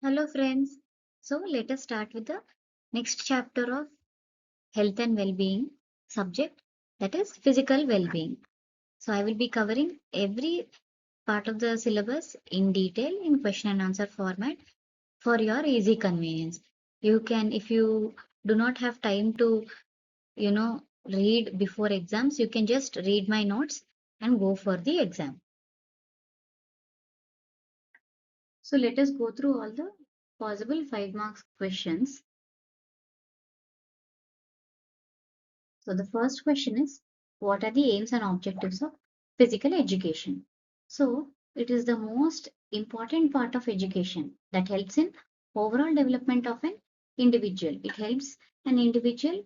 Hello friends. So let us start with the next chapter of health and well-being subject, that is physical well-being. So I will be covering every part of the syllabus in detail in question and answer format for your easy convenience. You can, if you do not have time to, read before exams, you can just read my notes and go for the exam. So let us go through all the possible 5 marks questions. So the first question is, what are the aims and objectives of physical education? So it is the most important part of education that helps in overall development of an individual. It helps an individual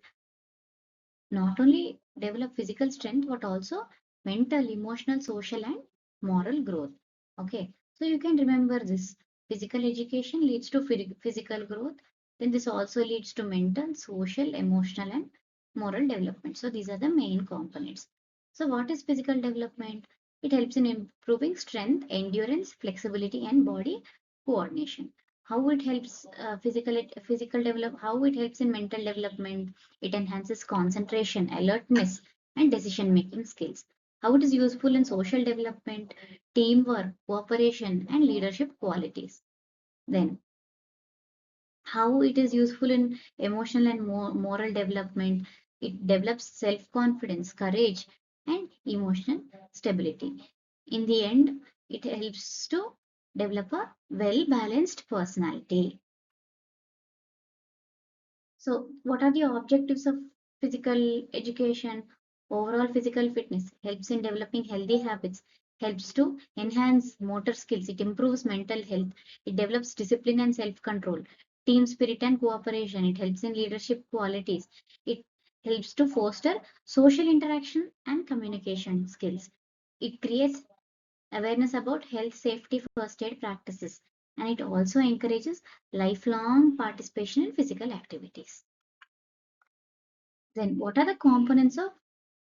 not only develop physical strength but also mental, emotional, social and moral growth. Okay, so you can remember this. Physical education leads to physical growth. Then this also leads to mental, social, emotional and moral development. So these are the main components. So what is physical development? It helps in improving strength, endurance, flexibility and body coordination. How it helps physical develop, how it helps in mental development? It enhances concentration, alertness, and decision making skills. How it is useful in social development, teamwork, cooperation, and leadership qualities. Then, how it is useful in emotional and moral development. It develops self confidence, courage, and emotional stability. In the end, it helps to develop a well balanced personality. So, what are the objectives of physical education? Overall physical fitness helps in developing healthy habits, helps to enhance motor skills, it improves mental health, it develops discipline and self control, team spirit and cooperation, it helps in leadership qualities, it helps to foster social interaction and communication skills. It creates awareness about health, safety, first aid practices, and it also encourages lifelong participation in physical activities. Then, what are the components of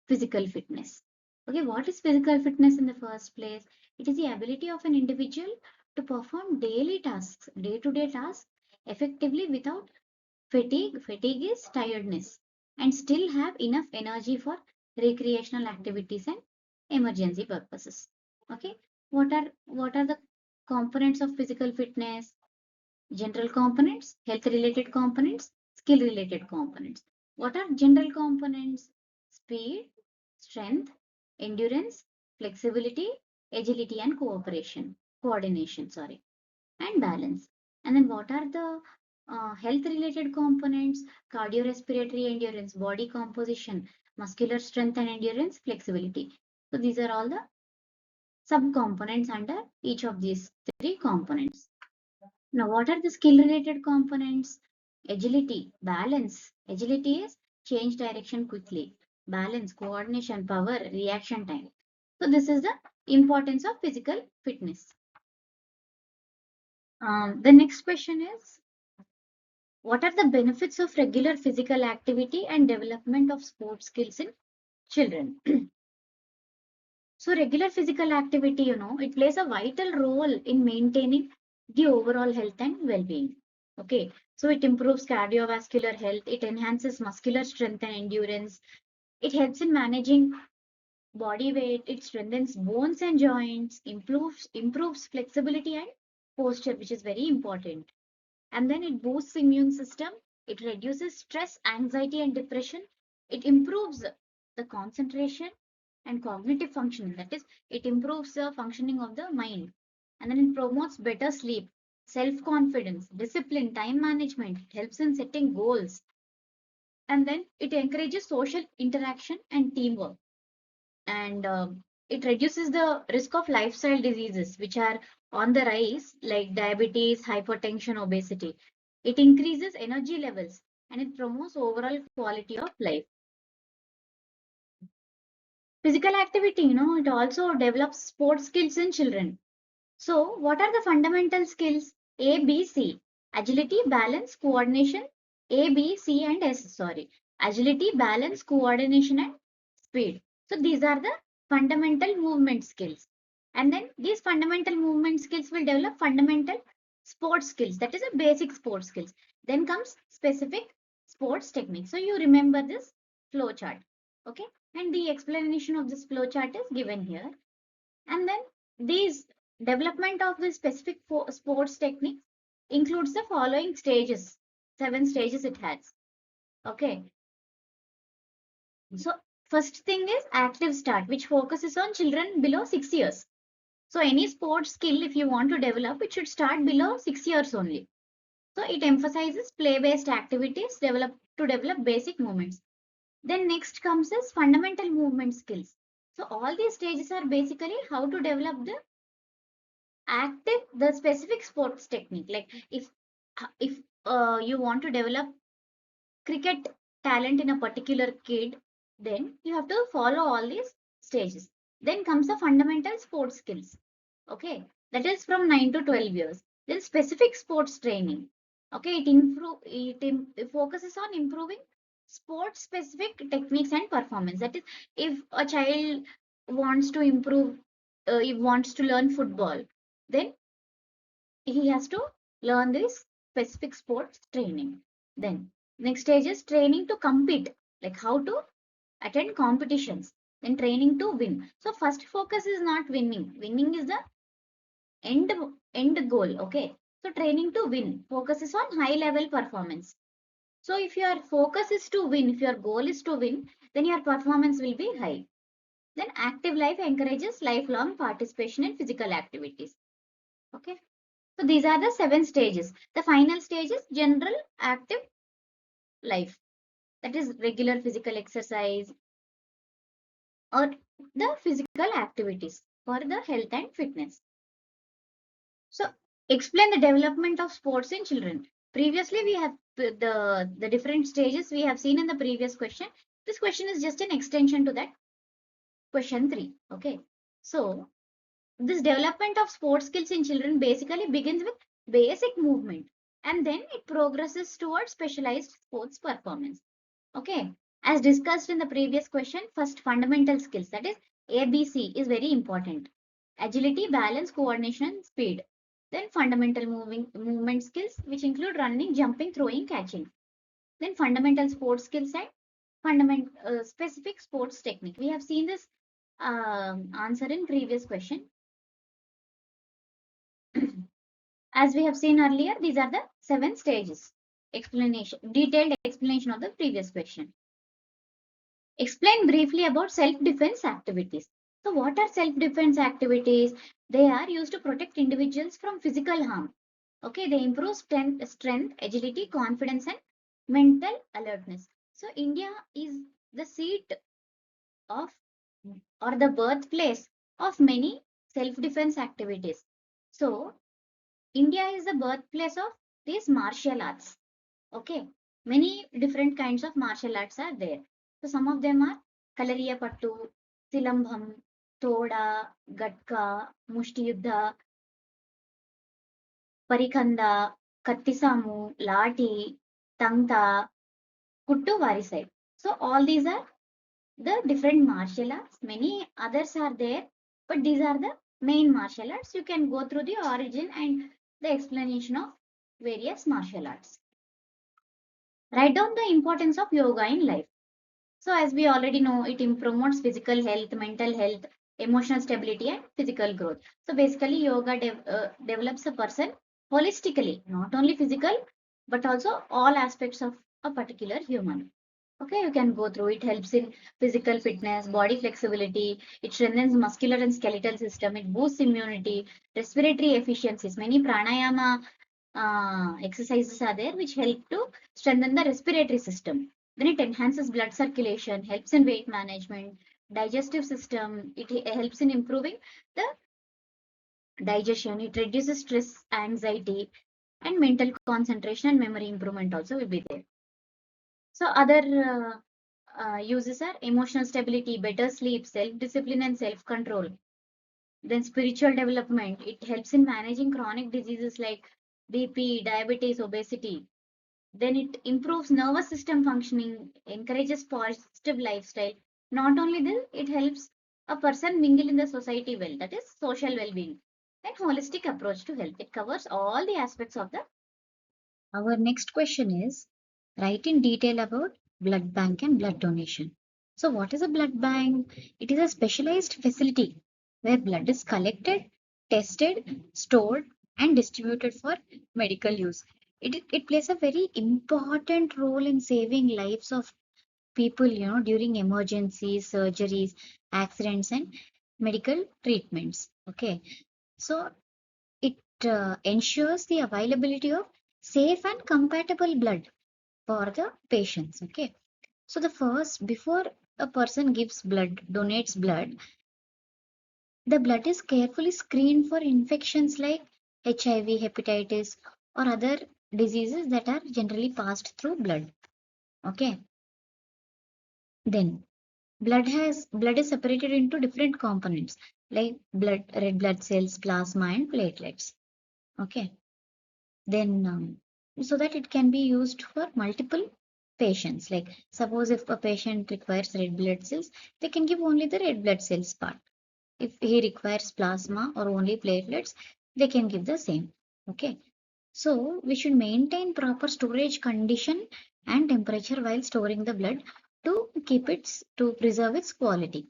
physical fitness? Okay, what is physical fitness in the first place? It is the ability of an individual to perform daily tasks, day to day tasks effectively without fatigue. Fatigue is tiredness, and still have enough energy for recreational activities and emergency purposes. Okay, what are the components of physical fitness? General components, health related components, skill related components. What are general components? Speed, strength, endurance, flexibility, agility and coordination, sorry, and balance. And then what are the health related components? Cardiorespiratory endurance, body composition, muscular strength and endurance, flexibility. So these are all the subcomponents under each of these three components. Now, what are the skill related components? Agility, balance. Agility is change direction quickly. Balance, coordination, power, reaction time. So, this is the importance of physical fitness. The next question is, what are the benefits of regular physical activity and development of sports skills in children? So, regular physical activity, it plays a vital role in maintaining the overall health and well being. Okay, so it improves cardiovascular health, it enhances muscular strength and endurance, it helps in managing body weight, it strengthens bones and joints, improves flexibility and posture, which is very important. And then it boosts immune system, it reduces stress, anxiety, and depression, it improves the concentration and cognitive functioning, that is, it improves the functioning of the mind. And then it promotes better sleep, self confidence, discipline, time management, it helps in setting goals. And then it encourages social interaction and teamwork. And it reduces the risk of lifestyle diseases which are on the rise, like diabetes, hypertension, obesity. It increases energy levels and it promotes overall quality of life. Physical activity, it also develops sports skills in children. So, what are the fundamental skills? A, B, C. Agility, balance, coordination. A, B, C, and S. Sorry. Agility, balance, coordination, and speed. So, these are the fundamental movement skills. And then these fundamental movement skills will develop fundamental sports skills, that is a basic sports skills. Then comes specific sports technique. So you remember this flow chart. Okay. And the explanation of this flow chart is given here. And then these development of the specific sports techniques includes the following stages. 7 stages it has. Okay. So first thing is active start, which focuses on children below 6 years. So any sports skill, if you want to develop, it should start below 6 years only. So it emphasizes play-based activities to develop basic movements. Then next comes is fundamental movement skills. So all these stages are basically how to develop the specific sports technique. Like if you want to develop cricket talent in a particular kid, then you have to follow all these stages. Then comes the fundamental sports skills. Okay, that is from 9 to 12 years. Then specific sports training. Okay, it focuses on improving sports specific techniques and performance. That is, if a child wants to improve, he wants to learn football, then he has to learn this specific sports training. Then next stage is training to compete, like how to attend competitions. Then training to win. So first focus is not winning. Winning is the end end goal. Okay. So training to win focuses on high level performance. So if your focus is to win, if your goal is to win, then your performance will be high. Then active life encourages lifelong participation in physical activities. Okay. So these are the 7 stages. The final stage is general active life. That is regular physical exercise or the physical activities for the health and fitness. So explain the development of sports in children. Previously, we have the different stages we have seen in the previous question. This question is just an extension to that question 3. Okay. So this development of sports skills in children basically begins with basic movement and then it progresses towards specialized sports performance. Okay. As discussed in the previous question, first fundamental skills, that is ABC, is very important. Agility, balance, coordination, speed. Then fundamental movement skills, which include running, jumping, throwing, catching. Then fundamental sports skills and specific sports technique. We have seen this answer in previous question. As we have seen earlier, these are the 7 stages. Detailed explanation of the previous question. Explain briefly about self-defense activities. So what are self-defense activities? They are used to protect individuals from physical harm. Okay, they improve strength, agility, confidence, and mental alertness. So India is the seat of or the birthplace of many self-defense activities. So India is the birthplace of these martial arts. Okay, many different kinds of martial arts are there. So some of them are Kalariyapattu, Silambam, Toda, Gatka, Mushtiyuddha, Parikanda, Kattisamu, Lati, Tangta, Kuttu Varisai. So all these are the different martial arts. Many others are there, but these are the main martial arts. You can go through the origin and the explanation of various martial arts. Write down the importance of yoga in life. So as we already know, it promotes physical health, mental health, emotional stability, and physical growth. So basically, yoga develops a person holistically, not only physical, but also all aspects of a particular human. Okay, you can go through. It helps in physical fitness, body flexibility. It strengthens muscular and skeletal system. It boosts immunity, respiratory efficiencies. Many pranayama exercises are there which help to strengthen the respiratory system. Then it enhances blood circulation, helps in weight management, digestive system. It helps in improving the digestion. It reduces stress, anxiety, and mental concentration and memory improvement also will be there. So other uses are emotional stability, better sleep, self-discipline, and self-control. Then spiritual development. It helps in managing chronic diseases like BP, diabetes, obesity. Then it improves nervous system functioning, encourages positive lifestyle. Not only this, it helps a person mingle in the society well, that is social well-being. and holistic approach to health. It covers all the aspects of the. Our next question is write in detail about blood bank and blood donation. So, what is a blood bank? It is a specialized facility where blood is collected, tested, stored, and distributed for medical use. It plays a very important role in saving lives of people, during emergencies, surgeries, accidents, and medical treatments. Okay, so it ensures the availability of safe and compatible blood for the patients. Okay, so the first, before a person gives blood, donates blood, the blood is carefully screened for infections like HIV, hepatitis, or other diseases that are generally passed through blood. Okay, then blood is separated into different components like red blood cells, plasma, and platelets. Okay, then so that it can be used for multiple patients. Like suppose if a patient requires red blood cells, they can give only the red blood cells part. If he requires plasma or only platelets, they can give the same. Okay, so we should maintain proper storage condition and temperature while storing the blood to to preserve its quality.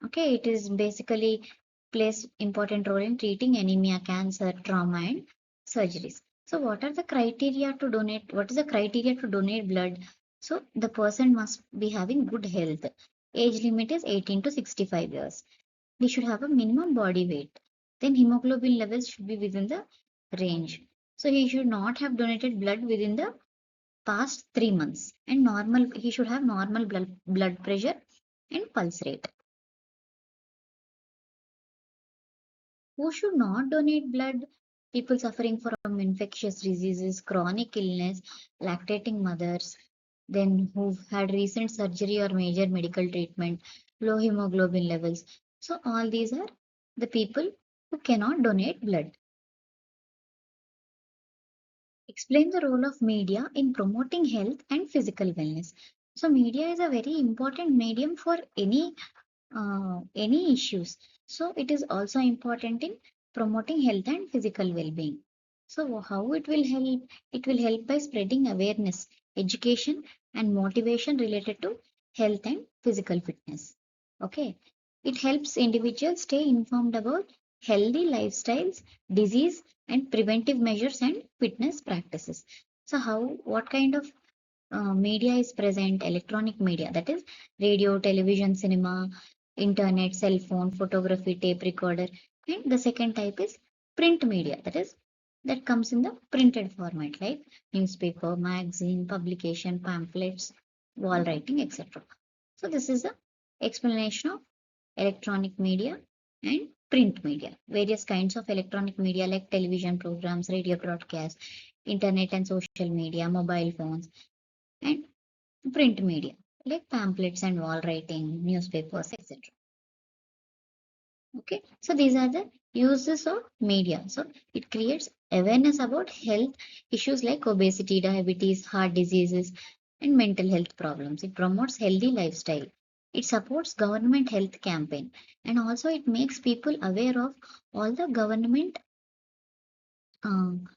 Okay, it is basically plays important role in treating anemia, cancer, trauma, and surgeries. So, what are the criteria to donate? What is the criteria to donate blood? So, the person must be having good health. Age limit is 18 to 65 years. He should have a minimum body weight. Then hemoglobin levels should be within the range. So, he should not have donated blood within the past 3 months. And he should have normal blood pressure and pulse rate. Who should not donate blood? People suffering from infectious diseases, chronic illness, lactating mothers, then who've had recent surgery or major medical treatment, low hemoglobin levels. So, all these are the people who cannot donate blood. Explain the role of media in promoting health and physical wellness. So, media is a very important medium for any issues. So it is also important in promoting health and physical well-being. So how it will help? It will help by spreading awareness, education, and motivation related to health and physical fitness. Okay. It helps individuals stay informed about healthy lifestyles, disease, and preventive measures and fitness practices. So what kind of media is present? Electronic media, that is radio, television, cinema, internet, cell phone, photography, tape recorder. And the second type is print media, that comes in the printed format like newspaper, magazine, publication, pamphlets, wall writing, etc. So this is the explanation of electronic media and print media. Various kinds of electronic media like television programs, radio broadcasts, internet and social media, mobile phones, and print media like pamphlets and wall writing, newspapers, etc. Okay, so these are the uses of media. So it creates awareness about health issues like obesity, diabetes, heart diseases, and mental health problems. It promotes healthy lifestyle. It supports government health campaign, and also it makes people aware of all the government um,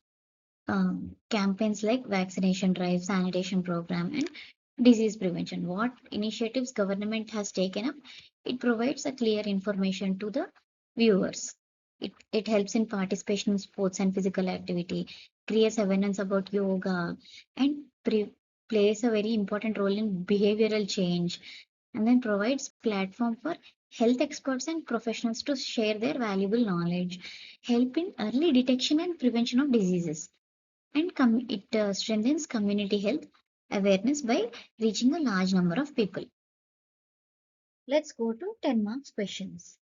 campaigns like vaccination drive, sanitation program, and disease prevention. What initiatives government has taken up? It provides a clear information to the viewers. It helps in participation in sports and physical activity, creates awareness about yoga, and plays a very important role in behavioral change, and then provides platform for health experts and professionals to share their valuable knowledge, help in early detection and prevention of diseases, and it strengthens community health awareness by reaching a large number of people. Let's go to 10 marks questions.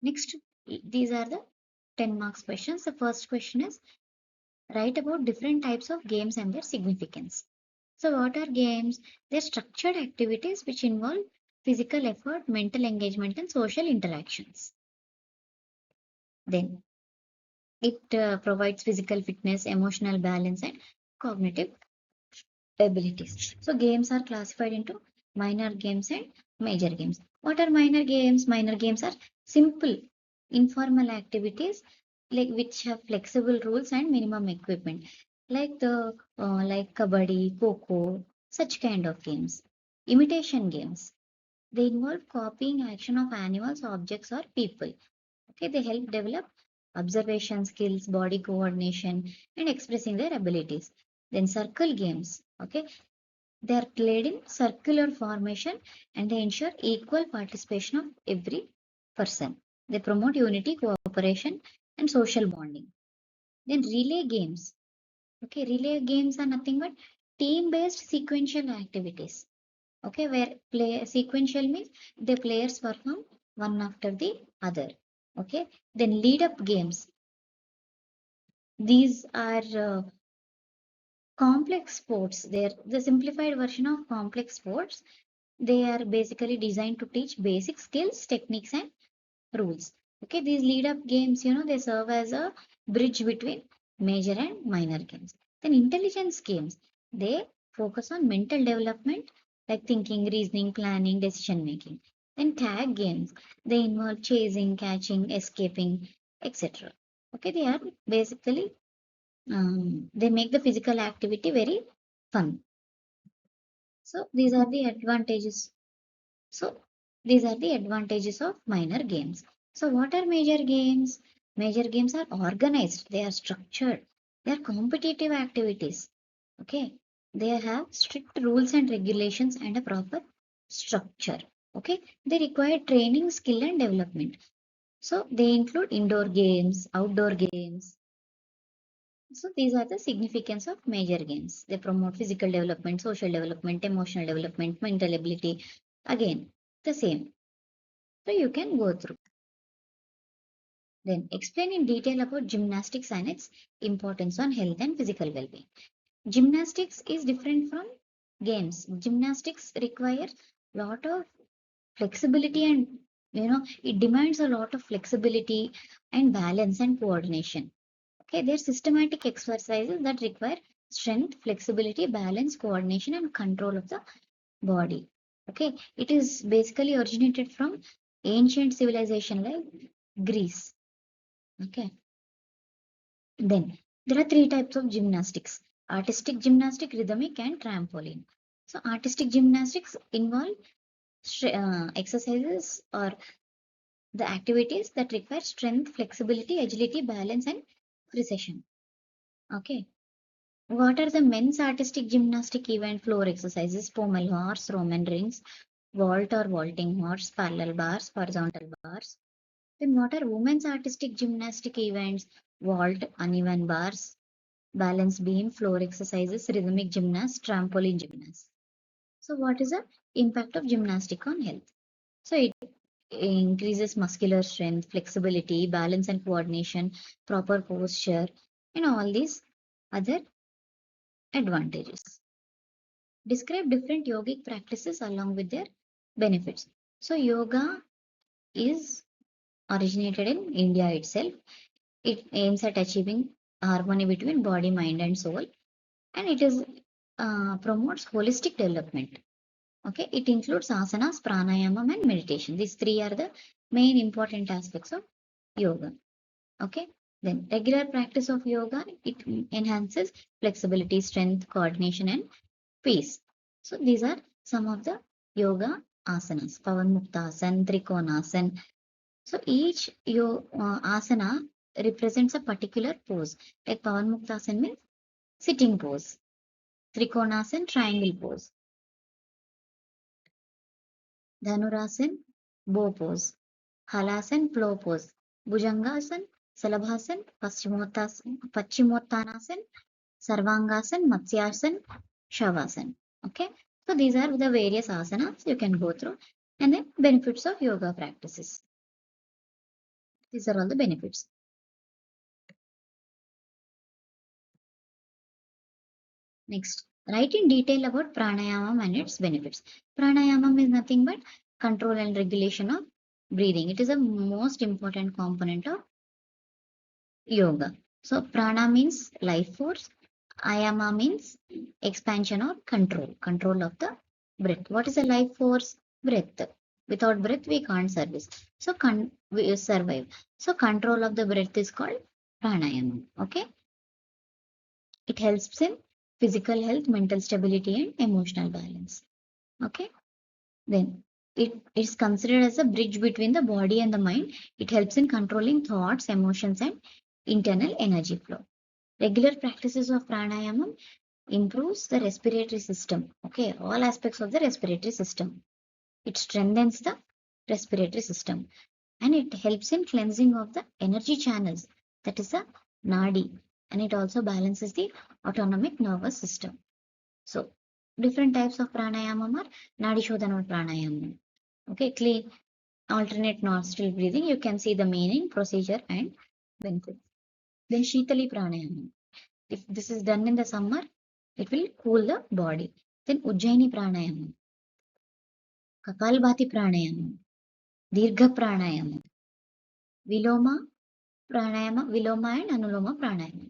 Next, these are the 10 marks questions. The first question is write about different types of games and their significance. So, what are games? They're structured activities which involve physical effort, mental engagement, and social interactions. Then, it provides physical fitness, emotional balance, and cognitive abilities. So games are classified into minor games and major games. What are minor games? Minor games are simple, informal activities like which have flexible rules and minimum equipment, like the like kabaddi, kho, such kind of games. Imitation games. They involve copying action of animals, objects, or people. Okay, they help develop observation skills, body coordination, and expressing their abilities. Then circle games. Okay, they are played in circular formation and they ensure equal participation of every person. They promote unity, cooperation, and social bonding. Then relay games. Okay, relay games are nothing but team-based sequential activities. Okay, where play sequential means the players perform one after the other. Okay, then lead up games. These are complex sports. They're the simplified version of complex sports. They are basically designed to teach basic skills, techniques, and rules. Okay, these lead up games, they serve as a bridge between major and minor games. Then intelligence games, they focus on mental development like thinking, reasoning, planning, decision making. Then tag games, they involve chasing, catching, escaping, etc. Okay, they are basically they make the physical activity very fun. So these are the advantages. So these are the advantages of minor games. So what are major games? Major games are organized, they are structured, they are competitive activities. Okay. They have strict rules and regulations and a proper structure. Okay. They require training, skill, and development. So they include indoor games, outdoor games. So these are the significance of major games. They promote physical development, social development, emotional development, mental ability. Again, the same. So you can go through. Then explain in detail about gymnastics and its importance on health and physical well-being. Gymnastics is different from games. Gymnastics requires lot of flexibility and it demands a lot of flexibility and balance and coordination. Okay, they're systematic exercises that require strength, flexibility, balance, coordination, and control of the body. Okay, it is basically originated from ancient civilization like Greece. Okay, then there are three types of gymnastics: artistic gymnastic, rhythmic, and trampoline. So, artistic gymnastics involve exercises or the activities that require strength, flexibility, agility, balance, and precision. Okay, what are the men's artistic gymnastic event? Floor exercises, pommel horse, Roman rings, vault or vaulting horse, parallel bars, horizontal bars. Then what are women's artistic gymnastic events? Vault, uneven bars, balance beam, floor exercises, rhythmic gymnast, trampoline gymnast. So what is the impact of gymnastic on health? So it increases muscular strength, flexibility, balance and coordination, proper posture, and all these other advantages. Describe different yogic practices along with their benefits. So yoga is originated in India itself. It aims at achieving harmony between body, mind, and soul, and it is promotes holistic development. Okay, it includes asanas, pranayama, and meditation. These three are the main important aspects of yoga. Okay, then regular practice of yoga, it enhances flexibility, strength, coordination, and peace. So these are some of the yoga asanas: Pavanmuktasana, Trikonasana. So each asana represents a particular pose. Like Pavanmuktasana means sitting pose, Trikonasana triangle pose, Dhanurasana bow pose, Halasan plow pose, Bhujangasana, Salabhasan, Paschimottanasana, Sarvangasana, Matsyasana, Shavasana. Okay, so these are the various asanas you can go through, and then benefits of yoga practices. These are all the benefits. Next, write in detail about pranayama and its benefits. Pranayama is nothing but control and regulation of breathing. It is a most important component of yoga. So prana means life force. Ayama means expansion or control, control of the breath. What is a life force? Breath. Without breath, we can't service. So we survive. So control of the breath is called pranayama. Okay. It helps in physical health, mental stability, and emotional balance. Okay. Then it is considered as a bridge between the body and the mind. It helps in controlling thoughts, emotions, and internal energy flow. Regular practices of pranayama improves the respiratory system. Okay, all aspects of the respiratory system. It strengthens the respiratory system and it helps in cleansing of the energy channels, that is the nadi, and it also balances the autonomic nervous system. So different types of pranayama are nadi shodhana pranayama. Okay, clean alternate nostril breathing. You can see the meaning, procedure, and benefits. Then Shitali pranayama. If this is done in the summer, it will cool the body. Then Ujjaini pranayama, Kapalbhati pranayama, Dirgha pranayama, Viloma pranayama, Viloma and Anuloma pranayama.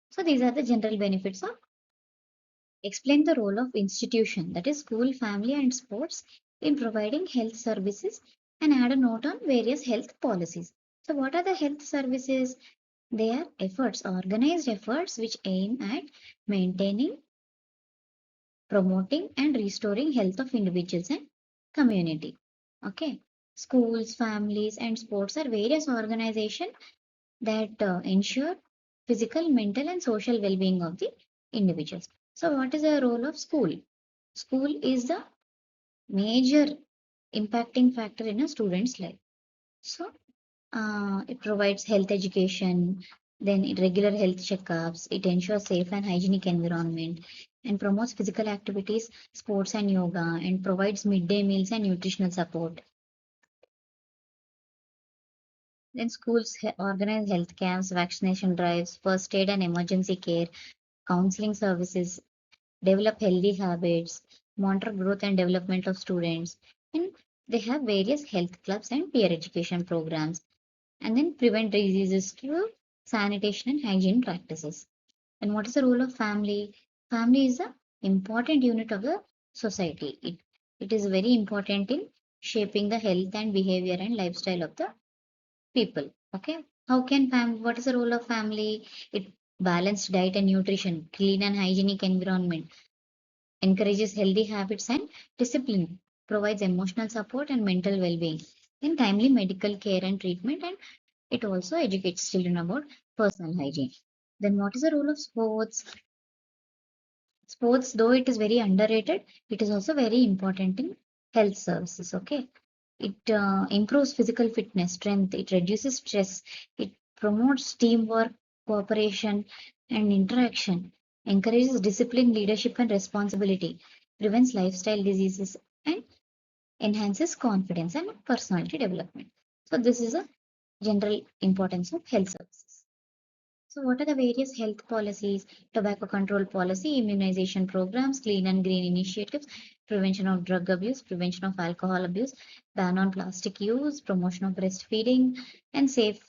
So these are the general benefits of. Explain the role of institution, that is school, family, and sports in providing health services, and add a note on various health policies. So what are the health services? They are efforts, organized efforts which aim at maintaining, promoting, and restoring health of individuals and community. Okay. Schools, families, and sports are various organizations that ensure physical, mental, and social well-being of the individuals. So what is the role of school? School is the major impacting factor in a student's life. So it provides health education, then regular health checkups, it ensures safe and hygienic environment, and promotes physical activities, sports and yoga, and provides midday meals and nutritional support. Then schools organize health camps, vaccination drives, first aid and emergency care, counseling services, develop healthy habits, monitor growth and development of students, and they have various health clubs and peer education programs, and then prevent diseases through sanitation and hygiene practices. And what is the role of family? Family is the important unit of the society. It is very important in shaping the health and behavior and lifestyle of the people. Okay. How can what is the role of family? It balanced diet and nutrition, clean and hygienic environment, encourages healthy habits and discipline, provides emotional support and mental well-being, in timely medical care and treatment, and it also educates children about personal hygiene. Then what is the role of sports? Sports, though it is very underrated, it is also very important in health services. Okay. It improves physical fitness, strength, it reduces stress, it promotes teamwork, cooperation, and interaction, encourages discipline, leadership, and responsibility, prevents lifestyle diseases, and enhances confidence and personality development. So, this is a general importance of health services. So, what are the various health policies? Tobacco control policy, immunization programs, clean and green initiatives, prevention of drug abuse, prevention of alcohol abuse, ban on plastic use, promotion of breastfeeding, and safe